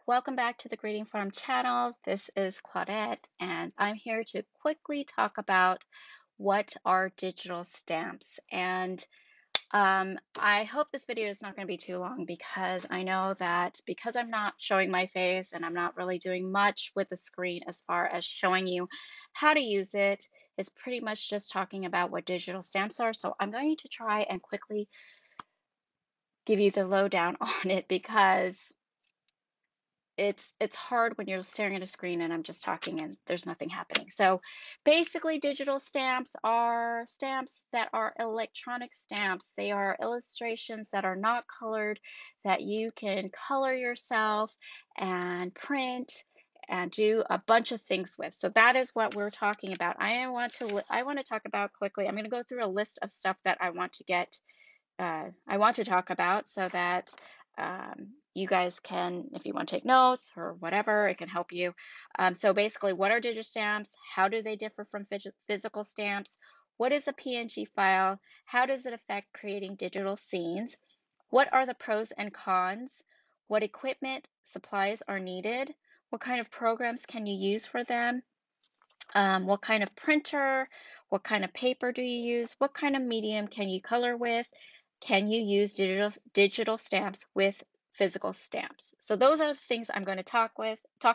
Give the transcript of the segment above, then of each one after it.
welcome back to the Greeting Farm channel. This is Claudette, and I'm here to quickly talk about what are digital stamps. And I hope this video is not going to be too long because I know that because I'm not showing my face and I'm not really doing much with the screen as far as showing you how to use it, it's pretty much just talking about what digital stamps are. So I'm going to try and quickly give you the lowdown on it because it's hard when you're staring at a screen and I'm just talking and there's nothing happening. So basically digital stamps are stamps that are electronic stamps. They are illustrations that are not colored, that you can color yourself and print and do a bunch of things with. So that is what we're talking about. I want to talk about quickly. I'm going to go through a list of stuff that I want to talk about so that you guys can, if you want to take notes or whatever, it can help you. So basically, what are digital stamps? How do they differ from physical stamps? What is a PNG file? How does it affect creating digital scenes? What are the pros and cons? What equipment, supplies are needed? What kind of programs can you use for them? What kind of printer? What kind of paper do you use? What kind of medium can you color with? Can you use digital stamps with physical stamps? So those are the things I'm going to talk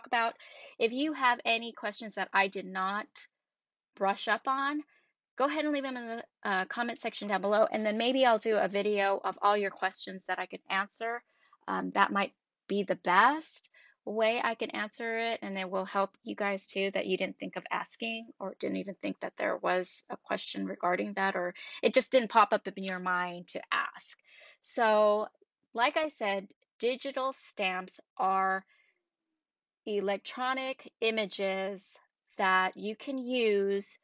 about. If you have any questions that I did not brush up on, go ahead and leave them in the comment section down below, and then maybe I'll do a video of all your questions that I can answer. That might be the best way I can answer it, and it will help you guys too that you didn't think of asking or didn't even think that there was a question regarding that, or it just didn't pop up in your mind to ask. So, like I said, digital stamps are electronic images that you can use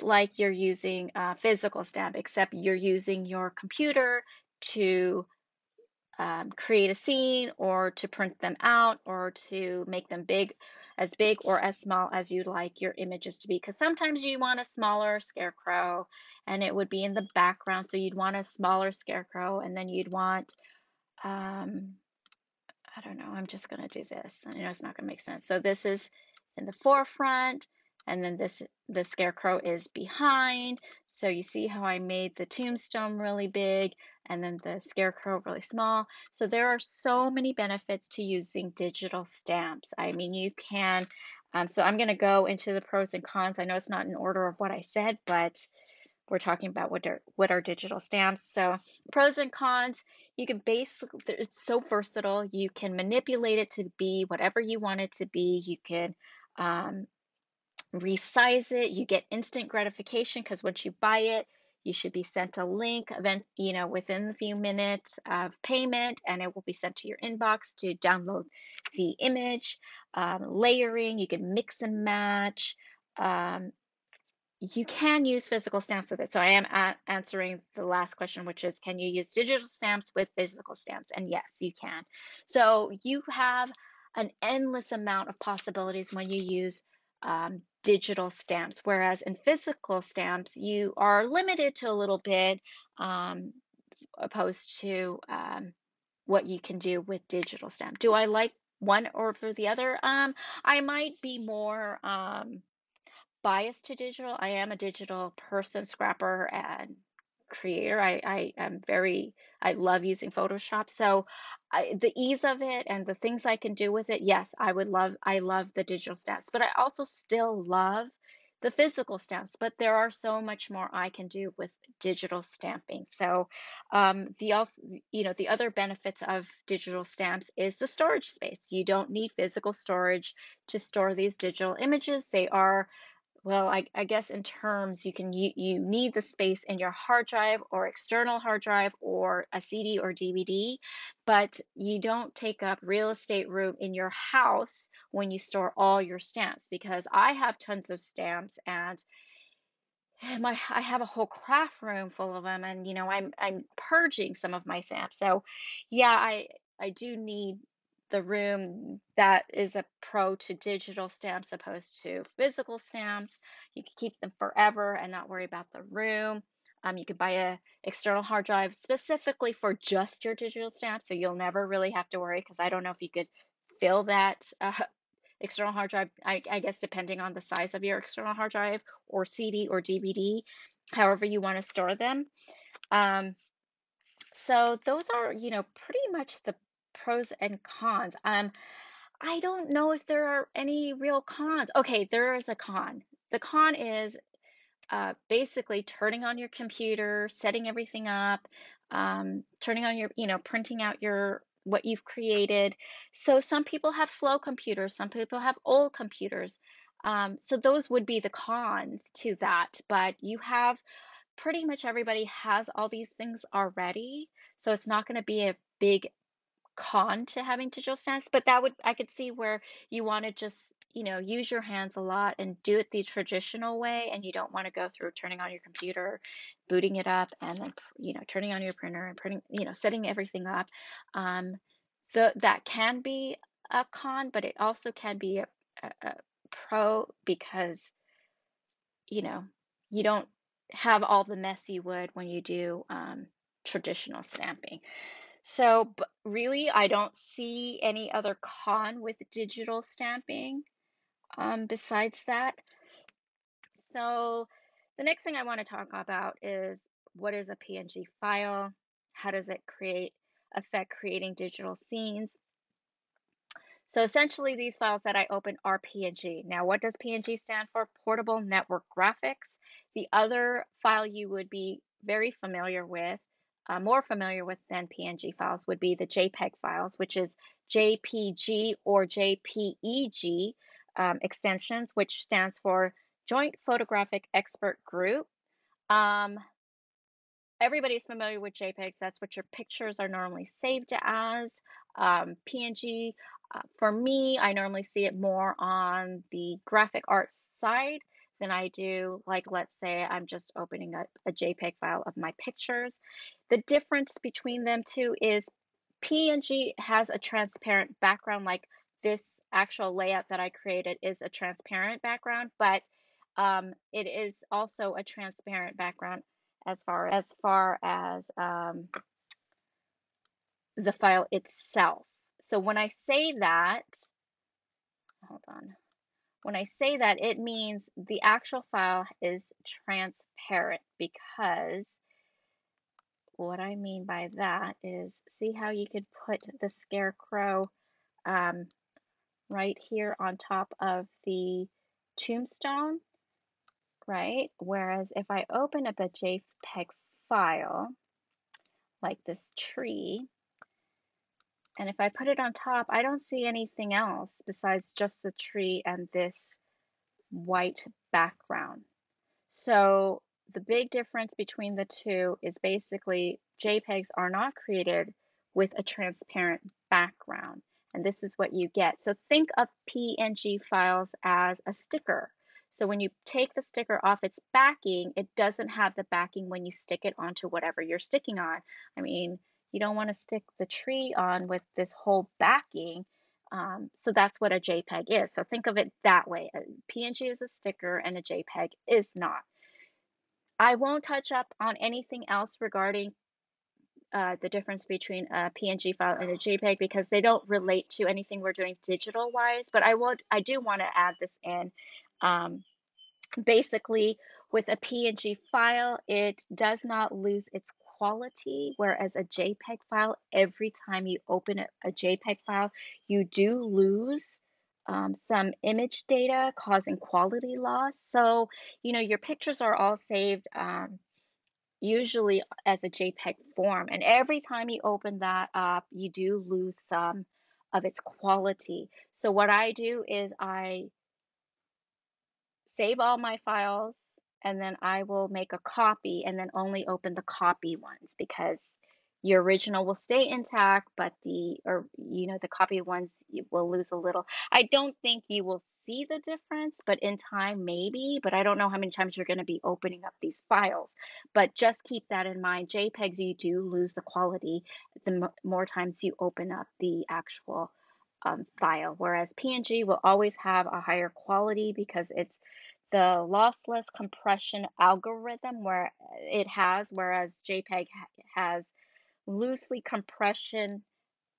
like you're using a physical stamp, except you're using your computer to create a scene or to print them out or to make them as big or as small as you'd like your images to be. Because sometimes you want a smaller scarecrow and it would be in the background. So you'd want a smaller scarecrow, and then you'd want, I don't know, I'm just going to do this. I know it's not going to make sense. So this is in the forefront, and then the scarecrow is behind. So you see how I made the tombstone really big and then the scarecrow really small. So there are so many benefits to using digital stamps. I mean, you can, so I'm going to go into the pros and cons. I know it's not in order of what I said, but we're talking about what are digital stamps. So pros and cons, you can basically, it's so versatile. You can manipulate it to be whatever you want it to be. You can resize it. You get instant gratification because once you buy it, you should be sent a link within a few minutes of payment, and it will be sent to your inbox to download the image. Layering, you can mix and match. You can use physical stamps with it. So I am answering the last question, which is, can you use digital stamps with physical stamps? And yes, you can. So you have an endless amount of possibilities when you use digital stamps, whereas in physical stamps, you are limited to a little bit opposed to what you can do with digital stamp. Do I like one over the other? I might be more biased to digital. I am a digital person, scrapper, and creator. I love using Photoshop. So the ease of it and the things I can do with it, yes, I love the digital stamps, but I also still love the physical stamps, but there are so much more I can do with digital stamping. So the other benefits of digital stamps is the storage space. You don't need physical storage to store these digital images. They are, well, I guess in terms, you need the space in your hard drive or external hard drive or a CD or DVD, but you don't take up real estate room in your house when you store all your stamps, because I have tons of stamps, and I have a whole craft room full of them, and I'm purging some of my stamps. So yeah, I do need the room. That is a pro to digital stamps opposed to physical stamps. You can keep them forever and not worry about the room. You can buy a external hard drive specifically for just your digital stamps, so you'll never really have to worry, because I don't know if you could fill that external hard drive, I guess depending on the size of your external hard drive, or CD or DVD, however you want to store them. Um, so those are, pretty much the pros and cons. I don't know if there are any real cons. Okay, there is a con. The con is basically turning on your computer, setting everything up, turning on your, printing out your what you've created. So some people have slow computers, some people have old computers. So those would be the cons to that. But you have pretty much everybody has all these things already. So it's not going to be a big con to having digital stamps, but I could see where you want to just, use your hands a lot and do it the traditional way, and you don't want to go through turning on your computer, booting it up, and then, turning on your printer and printing, setting everything up. Um, that can be a con, but it also can be a pro, because, you know, you don't have all the mess you would when you do traditional stamping. So, but really, I don't see any other con with digital stamping besides that. So, the next thing I want to talk about is, what is a PNG file? How does it affect creating digital scenes? So essentially, these files that I open are PNG. Now, what does PNG stand for? Portable Network Graphics. The other file you would be very familiar with, more familiar with than PNG files, would be the JPEG files, which is JPG or JPEG extensions, which stands for Joint Photographic Expert Group. Everybody's familiar with JPEGs. That's what your pictures are normally saved as. PNG, for me, I normally see it more on the graphic arts side than I do, like, let's say I'm just opening a JPEG file of my pictures. The difference between them two is PNG has a transparent background, like this actual layout that I created is a transparent background, but it is also a transparent background as far as the file itself. So when I say that, hold on. When I say that, it means the actual file is transparent, because what I mean by that is, see how you could put the scarecrow right here on top of the tombstone, right? Whereas if I open up a JPEG file, like this tree, and if I put it on top, I don't see anything else besides just the tree and this white background. So the big difference between the two is basically JPEGs are not created with a transparent background, and this is what you get. So think of PNG files as a sticker. So when you take the sticker off its backing, it doesn't have the backing when you stick it onto whatever you're sticking on. I mean, you don't want to stick the tree on with this whole backing. So that's what a JPEG is. So think of it that way. A PNG is a sticker and a JPEG is not. I won't touch up on anything else regarding the difference between a PNG file and a JPEG, because they don't relate to anything we're doing digital wise, but I do want to add this in. Basically, with a PNG file, it does not lose its quality, whereas a JPEG file, every time you open a JPEG file, you do lose some image data, causing quality loss. So, your pictures are all saved usually as a JPEG form, and every time you open that up, you do lose some of its quality. So what I do is I save all my files, and then I will make a copy and then only open the copy ones, because your original will stay intact, but the copy ones, you will lose a little. I don't think you will see the difference, but in time maybe, but I don't know how many times you're going to be opening up these files. But just keep that in mind. JPEGs, you do lose the quality the more times you open up the actual file, whereas PNG will always have a higher quality because it's the lossless compression algorithm where it has, whereas JPEG has loosely compression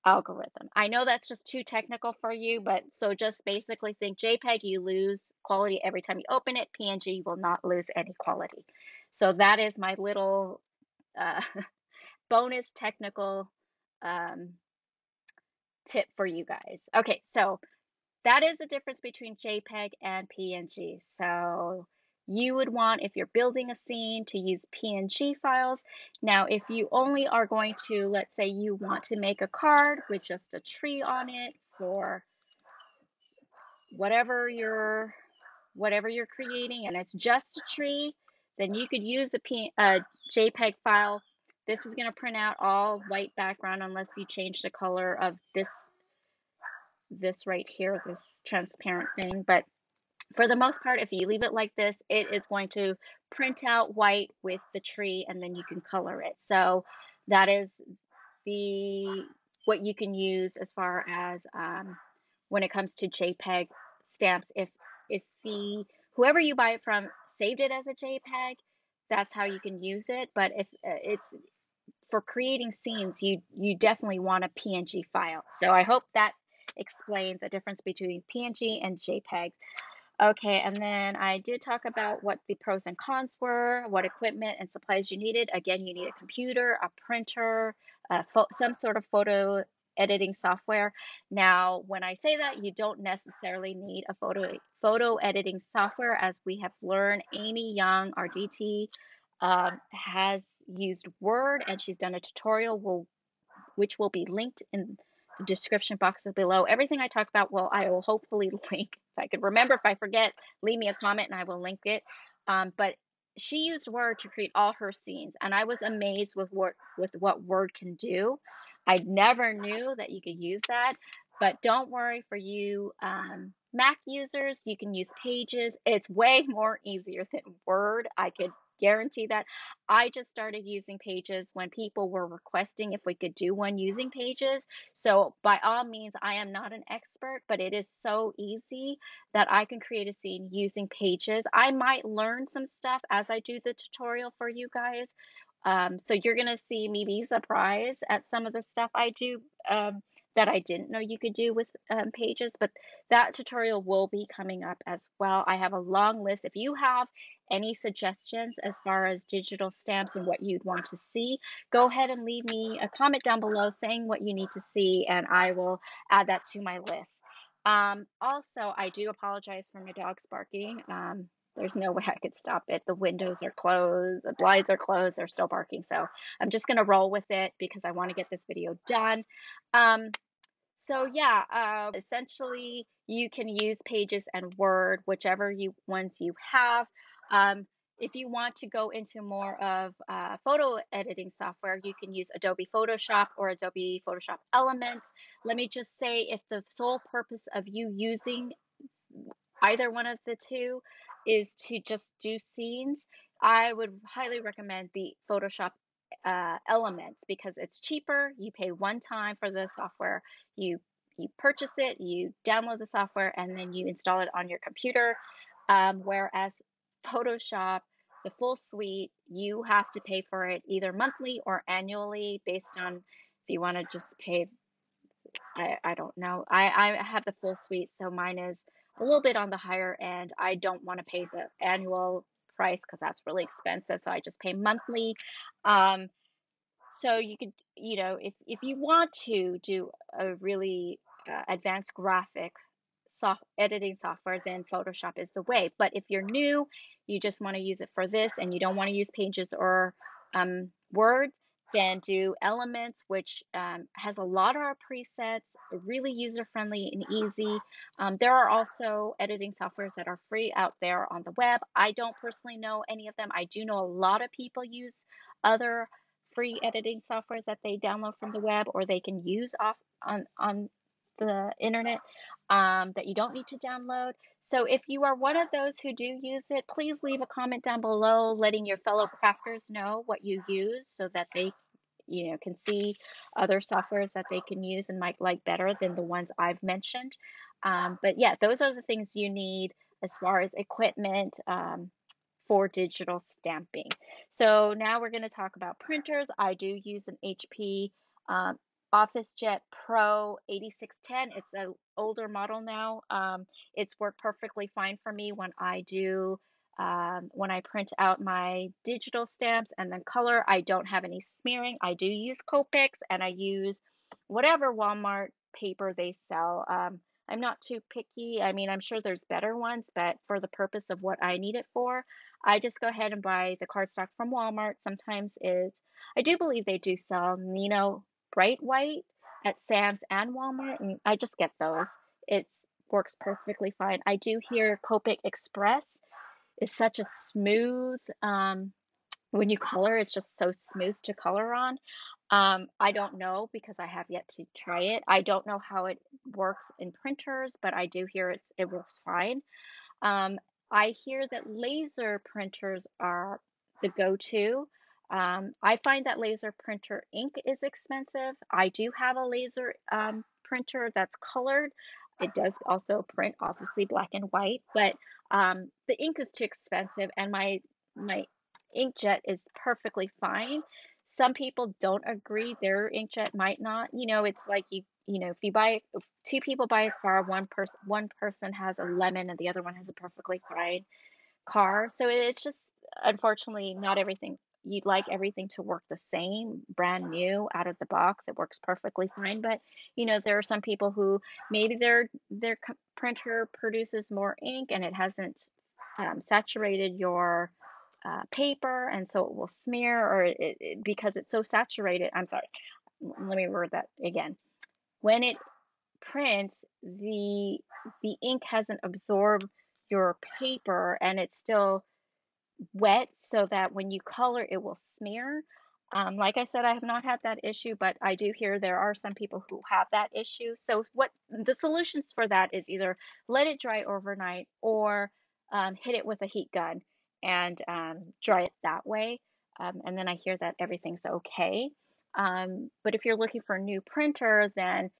algorithm. I know that's just too technical for you, but so just basically think JPEG, you lose quality every time you open it. PNG will not lose any quality. So that is my little uh, bonus technical um, tip for you guys. Okay, so that is the difference between JPEG and PNG. So you would want, if you're building a scene, to use PNG files. Now, if you only are going to, let's say you want to make a card with just a tree on it for whatever you're creating, and it's just a tree, then you could use a JPEG file. This is going to print out all white background unless you change the color of this right here, this transparent thing. But for the most part, if you leave it like this, it is going to print out white with the tree, and then you can color it. So that is what you can use as far as when it comes to JPEG stamps. If whoever you buy it from saved it as a JPEG, that's how you can use it. But if it's for creating scenes, you definitely want a PNG file. So I hope that explains the difference between PNG and JPEG. Okay, and then I did talk about what the pros and cons were, what equipment and supplies you needed. Again, you need a computer, a printer, some sort of photo editing software. Now, when I say that, you don't necessarily need a photo editing software. As we have learned, Amy Young, our DT, has used Word, and she's done a tutorial which will be linked in the description box below. Everything I talk about, I will hopefully link. If I could remember, if I forget, leave me a comment and I will link it. But she used Word to create all her scenes, and I was amazed with what Word can do. I never knew that you could use that. But don't worry, for you Mac users, you can use Pages. It's way more easier than Word. I could guarantee that. I just started using Pages when people were requesting if we could do one using Pages. So by all means, I am not an expert, but it is so easy that I can create a scene using Pages. I might learn some stuff as I do the tutorial for you guys. So you're going to see me be surprised at some of the stuff I do that I didn't know you could do with Pages, but that tutorial will be coming up as well. I have a long list. If you have any suggestions as far as digital stamps and what you'd want to see, go ahead and leave me a comment down below saying what you need to see, and I will add that to my list. Also, I do apologize for my dogs barking. There's no way I could stop it. The windows are closed, the blinds are closed, they're still barking. So I'm just gonna roll with it because I want to get this video done. So yeah, essentially you can use Pages and Word, whichever ones you have. If you want to go into more of photo editing software, you can use Adobe Photoshop or Adobe Photoshop Elements. Let me just say, if the sole purpose of you using either one of the two is to just do scenes, I would highly recommend the Photoshop Elements because it's cheaper. You pay one time for the software, you purchase it, you download the software, and then you install it on your computer. Whereas Photoshop, the full suite, you have to pay for it either monthly or annually based on if you want to just pay. I don't know. I have the full suite, so mine is a little bit on the higher end. I don't want to pay the annual price because that's really expensive, so I just pay monthly. So you could, if you want to do a really advanced graphic editing software, then Photoshop is the way. But if you're new, you just want to use it for this and you don't want to use Pages or Word, then do Elements, which has a lot of our presets, really user-friendly and easy. There are also editing softwares that are free out there on the web. I don't personally know any of them. I do know a lot of people use other free editing softwares that they download from the web or they can use off on the internet that you don't need to download. So if you are one of those who do use it, please leave a comment down below letting your fellow crafters know what you use so that they can see other softwares that they can use and might like better than the ones I've mentioned. But yeah, those are the things you need as far as equipment for digital stamping. So now we're going to talk about printers. I do use an HP um, OfficeJet Pro 8610. It's an older model now. It's worked perfectly fine for me when I do when I print out my digital stamps and then color. I don't have any smearing. I do use Copics and I use whatever Walmart paper they sell. I'm not too picky. I mean, I'm sure there's better ones, but for the purpose of what I need it for, I just go ahead and buy the cardstock from Walmart. Sometimes I do believe they do sell Nino Bright White at Sam's and Walmart, and I just get those. It works perfectly fine. I do hear Copic Express is such a smooth, when you color, it's just so smooth to color on. I don't know because I have yet to try it. I don't know how it works in printers, but I do hear it works fine. Um, I hear that laser printers are the go-to. I find that laser printer ink is expensive. I do have a laser printer that's colored. It does also print, obviously, black and white, but the ink is too expensive, and my inkjet is perfectly fine. Some people don't agree. Their inkjet might not. It's like if two people buy a car, one person has a lemon and the other one has a perfectly fine car. So it's just unfortunately not everything. You'd like everything to work the same, brand new, out of the box. It works perfectly fine. But there are some people who maybe their printer produces more ink and it hasn't saturated your paper, and so it will smear, or because it's so saturated. I'm sorry. Let me word that again. When it prints, the ink hasn't absorbed your paper and it's still wet, so that when you color it will smear. Like I said, I have not had that issue, but I do hear there are some people who have that issue. So what the solutions for that is either let it dry overnight or hit it with a heat gun and dry it that way. And then I hear that everything's okay. But if you're looking for a new printer, then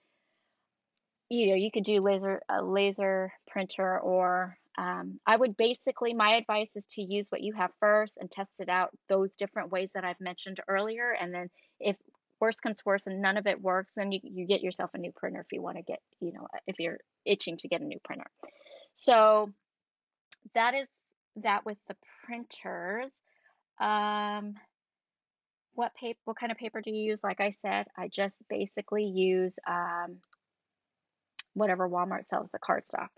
you could do a laser printer, or I would basically, my advice is to use what you have first and test it out those different ways that I've mentioned earlier. And then if worse comes worse and none of it works, then you get yourself a new printer if you want to get, if you're itching to get a new printer. So that is that with the printers. Um, what kind of paper do you use? Like I said, I just basically use whatever Walmart sells, the cardstock.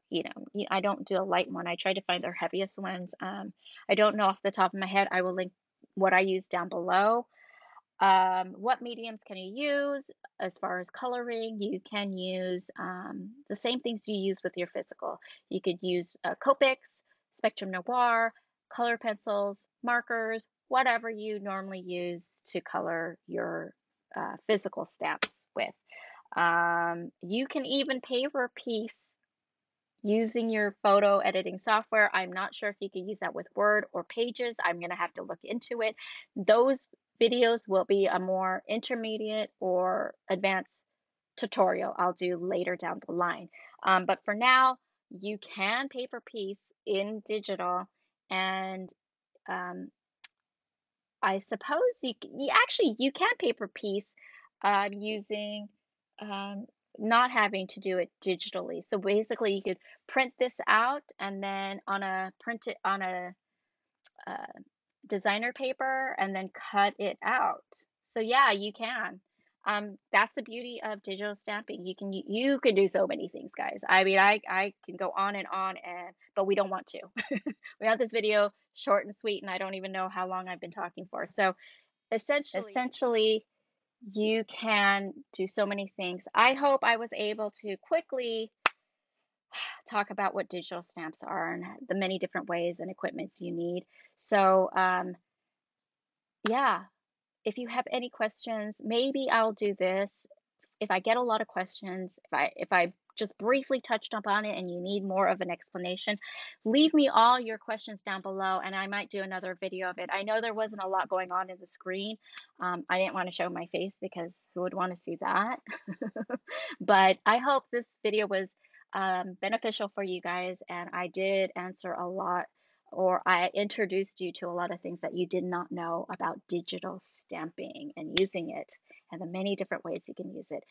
I don't do a light one. I try to find their heaviest ones. I don't know off the top of my head. I will link what I use down below. What mediums can you use as far as coloring? You can use the same things you use with your physical. You could use Copics, Spectrum Noir, color pencils, markers, whatever you normally use to color your physical stamps with. You can even paper piece using your photo editing software. I'm not sure if you can use that with Word or Pages. I'm going to have to look into it. Those videos will be a more intermediate or advanced tutorial I'll do later down the line. But for now, you can paper piece in digital, and um, I suppose you can paper piece using not having to do it digitally. So basically, you could print this out and then print it on a uh, designer paper and then cut it out. So yeah, you can. That's the beauty of digital stamping. You can do so many things, guys. I mean, I can go on and on, but we don't want to. We want this video short and sweet, and I don't even know how long I've been talking for. So essentially, you can do so many things. I hope I was able to quickly talk about what digital stamps are and the many different ways and equipments you need. So yeah, if you have any questions, maybe I'll do this. If I get a lot of questions, if I just briefly touched upon it and you need more of an explanation, leave me all your questions down below and I might do another video of it. I know there wasn't a lot going on in the screen. I didn't want to show my face because who would want to see that? But I hope this video was beneficial for you guys, and I did answer a lot, or I introduced you to a lot of things that you did not know about digital stamping and using it and the many different ways you can use it.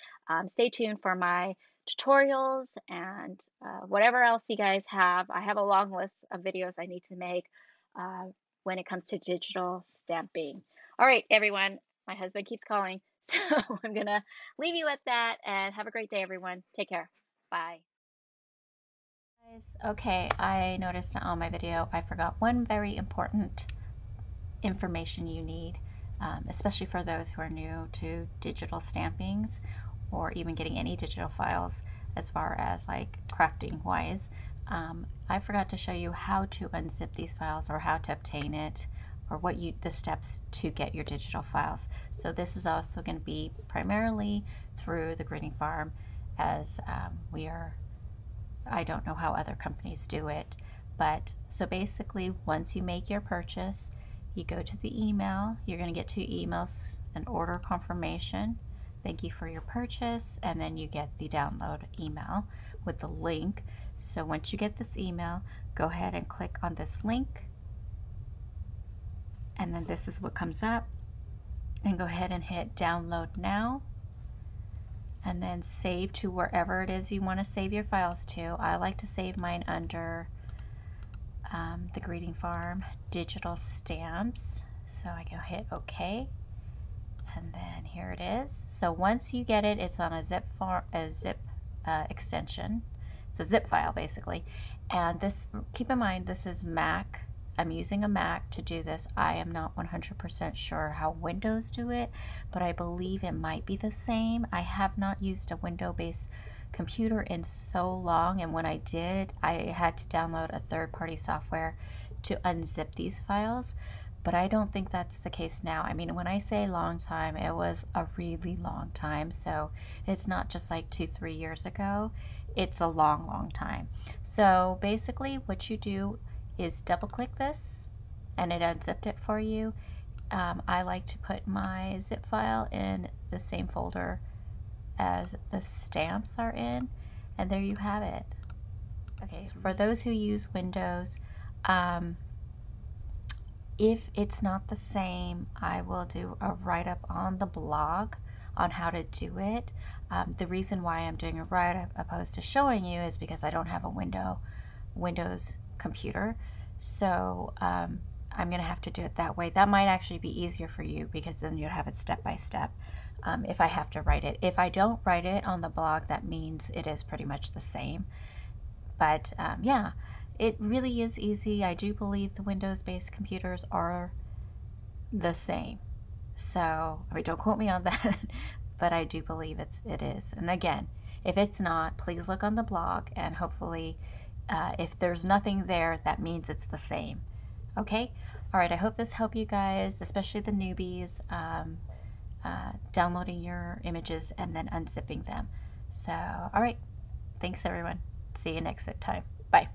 Stay tuned for my tutorials and whatever else you guys have. I have a long list of videos I need to make uh, when it comes to digital stamping. All right, everyone, my husband keeps calling, so I'm gonna leave you at that, and have a great day, everyone. Take care. Bye. Guys, okay, I noticed on my video I forgot one very important information you need, especially for those who are new to digital stampings or even getting any digital files as far as like crafting wise. I forgot to show you how to unzip these files or how to obtain it, or the steps to get your digital files. So this is also going to be primarily through the Greeting Farm, as I don't know how other companies do it, but so basically once you make your purchase, you go to the email. You're going to get 2 emails: an order confirmation, thank you for your purchase, and then you get the download email with the link. So once you get this email, go ahead and click on this link, and then this is what comes up, and go ahead and hit download now, and then save to wherever it is you want to save your files to. I like to save mine under the Greeting Farm digital stamps. So I go hit OK, and then here it is. So once you get it, it's on a zip extension. It's a zip file basically. And this, keep in mind, this is Mac. I'm using a Mac to do this. I am not 100% sure how Windows do it, but I believe it might be the same. I have not used a Windows-based computer in so long, and when I did, I had to download a third-party software to unzip these files, but I don't think that's the case now. I mean, when I say long time, it was a really long time, so it's not just like 2-3 years ago. It's a long time. So basically what you do is double click this and it unzipped it for you. I like to put my zip file in the same folder as the stamps are in, and there you have it. Okay, so for those who use Windows, if it's not the same, I will do a write-up on the blog on how to do it. The reason why I'm doing a write-up opposed to showing you is because I don't have a Windows computer, so I'm gonna have to do it that way. That might actually be easier for you, because then you'll have it step by step. If I have to write it. If I don't write it on the blog, that means it is pretty much the same. But yeah, it really is easy. I do believe the Windows-based computers are the same. So, I mean, don't quote me on that, but I do believe it is. And again, if it's not, please look on the blog, and hopefully if there's nothing there, that means it's the same. Okay? All right, I hope this helped you guys, especially the newbies, downloading your images and then unzipping them. So, all right. Thanks, everyone. See you next time. Bye.